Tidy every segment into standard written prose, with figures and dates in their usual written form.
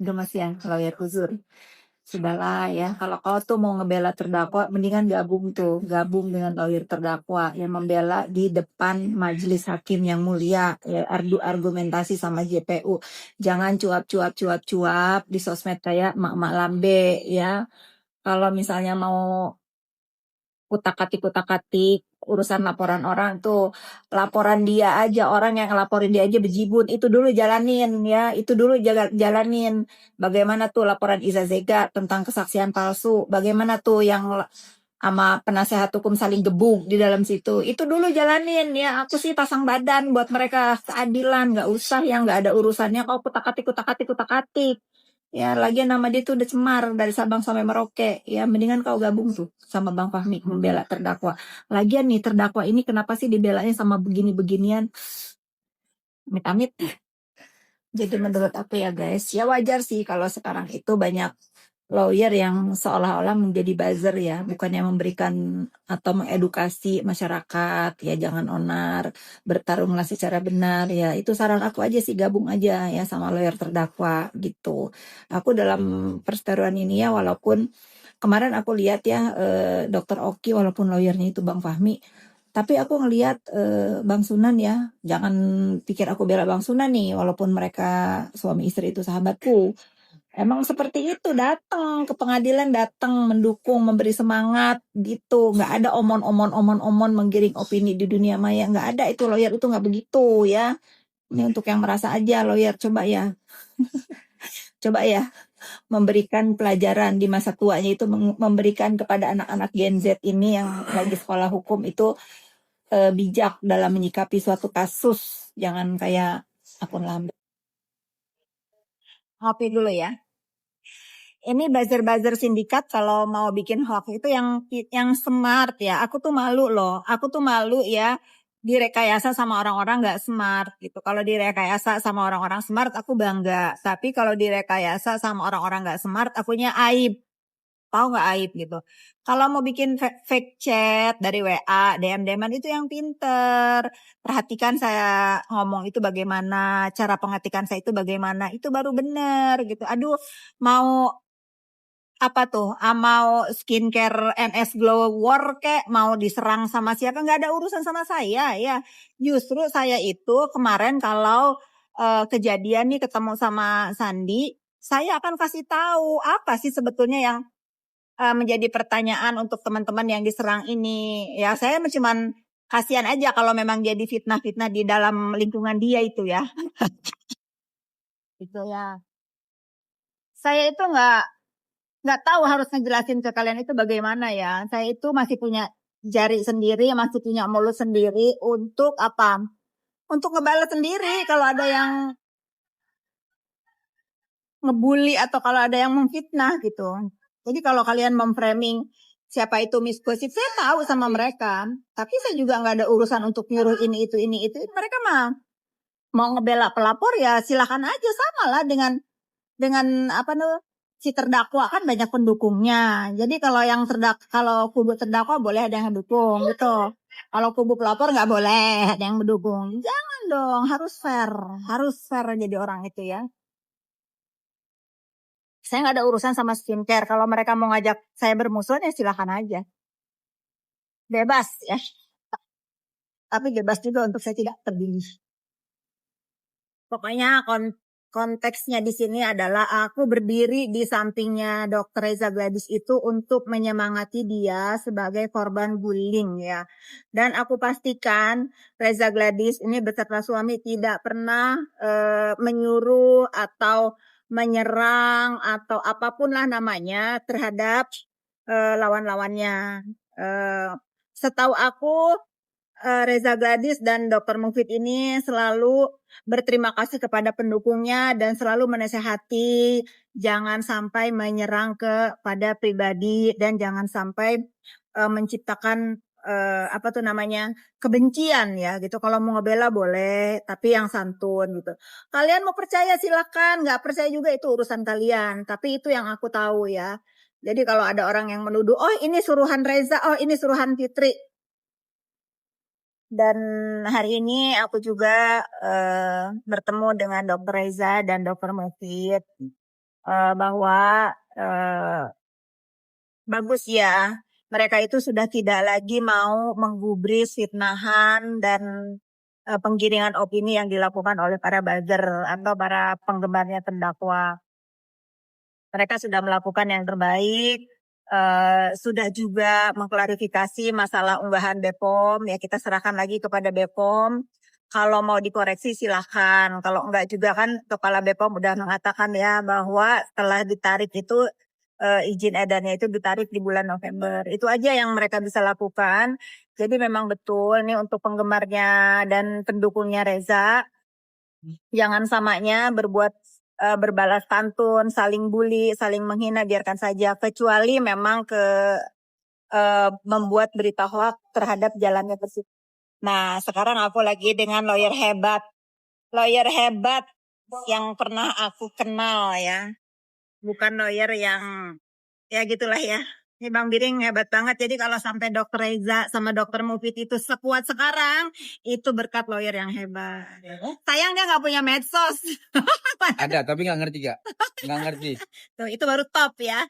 Gemes ya, lawyer uzur. Sudahlah ya, kalau kau tuh mau ngebela terdakwa, mendingan gabung dengan lawyer terdakwa yang membela di depan majelis hakim yang mulia, ya, argumentasi sama JPU. Jangan cuap-cuap di sosmed kayak mak-mak lambe ya. Kalau misalnya mau kutak-katik urusan laporan orang tuh, laporan dia aja, orang yang laporin dia aja bejibun, itu dulu jalanin ya, itu dulu jalanin. Bagaimana tuh laporan Iza Zega tentang kesaksian palsu, bagaimana tuh yang sama penasehat hukum saling gebuk di dalam situ, itu dulu jalanin ya. Aku sih pasang badan buat mereka keadilan, nggak usah yang nggak ada urusannya kau kutak-katik ya. Lagian nama dia tuh udah cemar dari Sabang sampai Merauke ya. Mendingan kau gabung tuh sama Bang Fahmi membela terdakwa. Lagian nih terdakwa ini kenapa sih dibelanya sama begini-beginian, amit-amit. Jadi menurut aku ya guys, ya wajar sih kalau sekarang itu banyak lawyer yang seolah-olah menjadi buzzer ya, bukannya memberikan atau mengedukasi masyarakat ya, jangan onar, bertarunglah secara benar ya. Itu saran aku aja sih, gabung aja ya sama lawyer terdakwa gitu. Aku dalam perseteruan ini ya, walaupun kemarin aku lihat ya Dokter Oki walaupun lawyernya itu Bang Fahmi, tapi aku ngelihat Bang Sunan ya, jangan pikir aku bela Bang Sunan nih, walaupun mereka suami istri itu sahabatku. Emang seperti itu, datang ke pengadilan, datang mendukung, memberi semangat gitu. Nggak ada omon menggiring opini di dunia maya, nggak ada. Itu lawyer itu nggak begitu ya. Ini untuk yang merasa aja lawyer, coba ya memberikan pelajaran di masa tuanya itu, memberikan kepada anak-anak Gen Z ini yang lagi sekolah hukum itu bijak dalam menyikapi suatu kasus, jangan kayak akun lambe. Ngopi dulu ya. Ini buzzer-buzzer sindikat kalau mau bikin hoax itu yang smart ya. Aku tuh malu loh. Aku tuh malu ya direkayasa sama orang-orang nggak smart gitu. Kalau direkayasa sama orang-orang smart aku bangga. Tapi kalau direkayasa sama orang-orang nggak smart akunya aib. Tahu nggak aib gitu. Kalau mau bikin fake chat dari WA, DM-DM itu yang pinter. Perhatikan saya ngomong itu bagaimana, cara pengetikan saya itu bagaimana, itu baru bener gitu. Aduh, mau apa tuh, mau skincare NS Glow War kek, mau diserang sama siapa, nggak ada urusan sama saya ya. Justru saya itu kemarin kalau kejadian nih ketemu sama Sandi, saya akan kasih tahu apa sih sebetulnya yang menjadi pertanyaan untuk teman-teman yang diserang ini. Ya saya cuman kasihan aja kalau memang jadi fitnah-fitnah di dalam lingkungan dia itu ya. Itu ya. Saya itu nggak tahu harus ngejelasin ke kalian itu bagaimana ya. Saya itu masih punya jari sendiri, masih punya mulut sendiri untuk apa? Untuk ngebales sendiri kalau ada yang ngebully atau kalau ada yang memfitnah gitu. Jadi kalau kalian memframing siapa itu Miss Gosip, saya tahu sama mereka. Tapi saya juga nggak ada urusan untuk nyuruh ini itu. Mereka mah mau ngebela pelapor ya silakan aja, sama lah dengan apa tuh, si terdakwa kan banyak pendukungnya. Jadi kalau kubu terdakwa boleh ada yang mendukung gitu. Kalau kubu pelapor nggak boleh ada yang mendukung. Jangan dong, harus fair jadi orang itu ya. Saya nggak ada urusan sama skincare. Kalau mereka mau ngajak saya bermusuhan ya silakan aja. Bebas ya. Tapi bebas juga untuk saya tidak terpilih. Pokoknya konteksnya di sini adalah aku berdiri di sampingnya Dr. Reza Gladys itu untuk menyemangati dia sebagai korban bullying ya. Dan aku pastikan Reza Gladys ini beserta suami tidak pernah menyuruh atau menyerang atau apapun lah namanya terhadap lawan-lawannya. Setahu aku Reza Gladys dan Dr. Mufid ini selalu berterima kasih kepada pendukungnya dan selalu menasehati jangan sampai menyerang kepada pribadi dan jangan sampai menciptakan apa tuh namanya kebencian ya gitu. Kalau mau ngebela boleh tapi yang santun gitu. Kalian mau percaya silakan, nggak percaya juga itu urusan kalian. Tapi itu yang aku tahu ya. Jadi kalau ada orang yang menuduh, oh ini suruhan Reza, oh ini suruhan Fitri. Dan hari ini aku juga bertemu dengan Dr. Reza dan Dr. Mufid. bahwa bagus ya, mereka itu sudah tidak lagi mau menggubris fitnahan dan penggiringan opini yang dilakukan oleh para buzzer atau para penggemarnya terdakwa. Mereka sudah melakukan yang terbaik, sudah juga mengklarifikasi masalah unggahan BPOM, ya kita serahkan lagi kepada BPOM. Kalau mau dikoreksi silahkan, kalau enggak juga kan Kepala BPOM udah mengatakan ya bahwa setelah ditarik itu izin edarnya itu ditarik di bulan November. Itu aja yang mereka bisa lakukan. Jadi memang betul nih untuk penggemarnya dan pendukungnya Reza, jangan samanya berbalas pantun, saling bully, saling menghina, biarkan saja. Kecuali memang membuat berita hoax terhadap jalannya persib. Nah, sekarang aku lagi dengan lawyer hebat yang pernah aku kenal ya. Bukan lawyer yang ya gitulah ya. Ini Bang Biring hebat banget. Jadi kalau sampai Dr. Reza sama Dr. Mufid itu sekuat sekarang, itu berkat lawyer yang hebat. Sayang dia nggak punya medsos. Ada, tapi nggak ngerti Kak. Nggak ngerti. Tuh, itu baru top ya.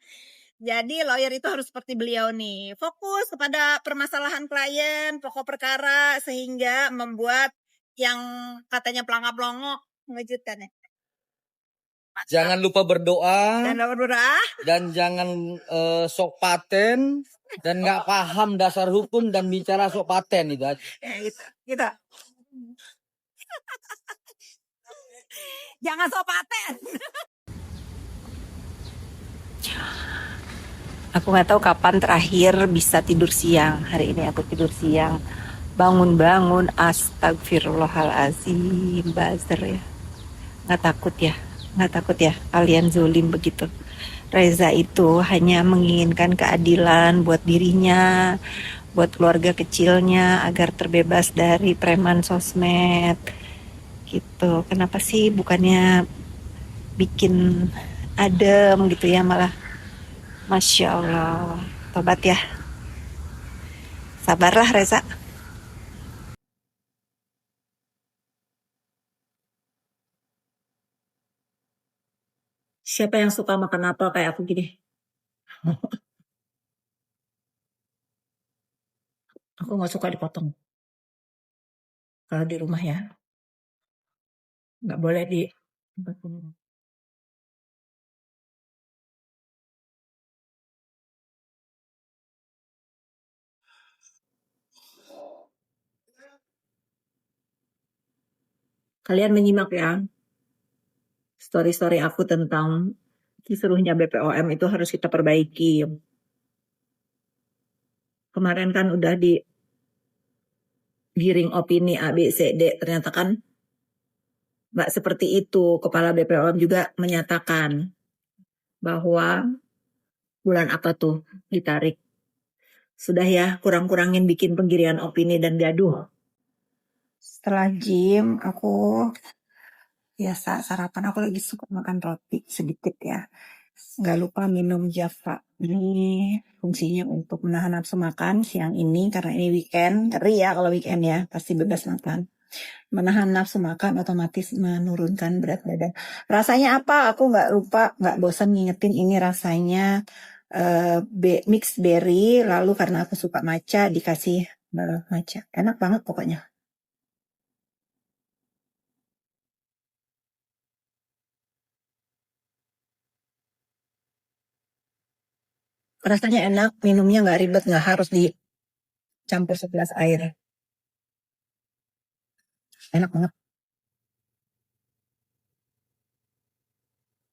Jadi lawyer itu harus seperti beliau nih. Fokus kepada permasalahan klien, pokok perkara, sehingga membuat yang katanya pelangap-pelongo mengejutkan ya. Jangan lupa berdoa. Dan berdoa. Dan jangan sok paten. Dan nggak paham dasar hukum dan bicara sok paten itu aja. Ya, gitu. Jangan sok paten. Aku nggak tahu kapan terakhir bisa tidur siang. Hari ini aku tidur siang. Bangun-bangun, astagfirullahalazim, buzzer ya. Nggak takut ya kalian zolim begitu. Reza itu hanya menginginkan keadilan buat dirinya, buat keluarga kecilnya agar terbebas dari preman sosmed gitu. Kenapa sih bukannya bikin adem gitu ya, malah Masya Allah. Tobat ya, sabarlah Reza. Siapa yang suka makan apel kayak aku gini? Aku nggak suka dipotong. Kalau di rumah ya, nggak boleh di tempat umum. Kalian menyimak ya, story-story aku tentang kisruhnya BPOM itu harus kita perbaiki. Kemarin kan udah digiring opini A, B, C, D. Ternyata kan nggak seperti itu. Kepala BPOM juga menyatakan bahwa bulan apa tuh ditarik. Sudah ya, kurang-kurangin bikin penggiringan opini dan gaduh. Setelah gym, aku biasa sarapan. Aku lagi suka makan roti sedikit ya. Nggak lupa minum Java. Ini fungsinya untuk menahan nafsu makan siang ini karena ini weekend. Ngeri ya kalau weekend ya, pasti bebas makan. Menahan nafsu makan otomatis menurunkan berat badan. Rasanya apa? Aku nggak lupa, nggak bosan ngingetin ini rasanya mix berry. Lalu karena aku suka matcha dikasih matcha. Enak banget pokoknya. Rasanya enak, minumnya nggak ribet, nggak harus dicampur segelas air. Enak banget.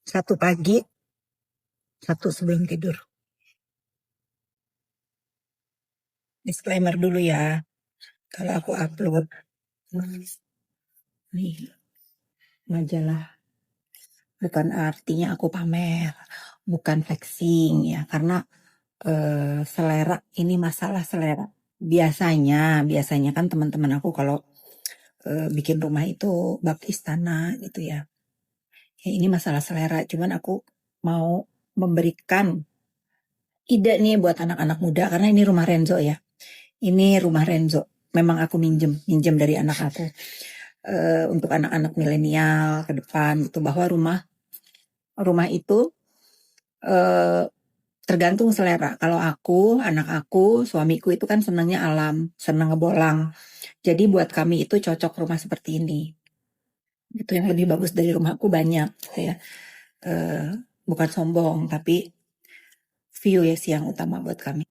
Satu pagi, satu sebelum tidur. Disclaimer dulu ya, kalau aku upload nih majalah, bukan artinya aku pamer, bukan flexing ya, karena selera, ini masalah selera. Biasanya kan teman-teman aku kalau bikin rumah itu bak istana gitu ya. Ya ini masalah selera, cuman aku mau memberikan ide nih buat anak-anak muda karena ini rumah Renzo ya. Ini rumah Renzo. Memang aku minjem dari anak aku. Untuk anak-anak milenial ke depan itu bahwa rumah itu eh, tergantung selera. Kalau aku, anak aku, suamiku itu kan senangnya alam, senang ngebolang. Jadi buat kami itu cocok rumah seperti ini. Itu yang lebih bagus dari rumahku banyak. Saya bukan sombong, tapi view ya sih yang utama buat kami.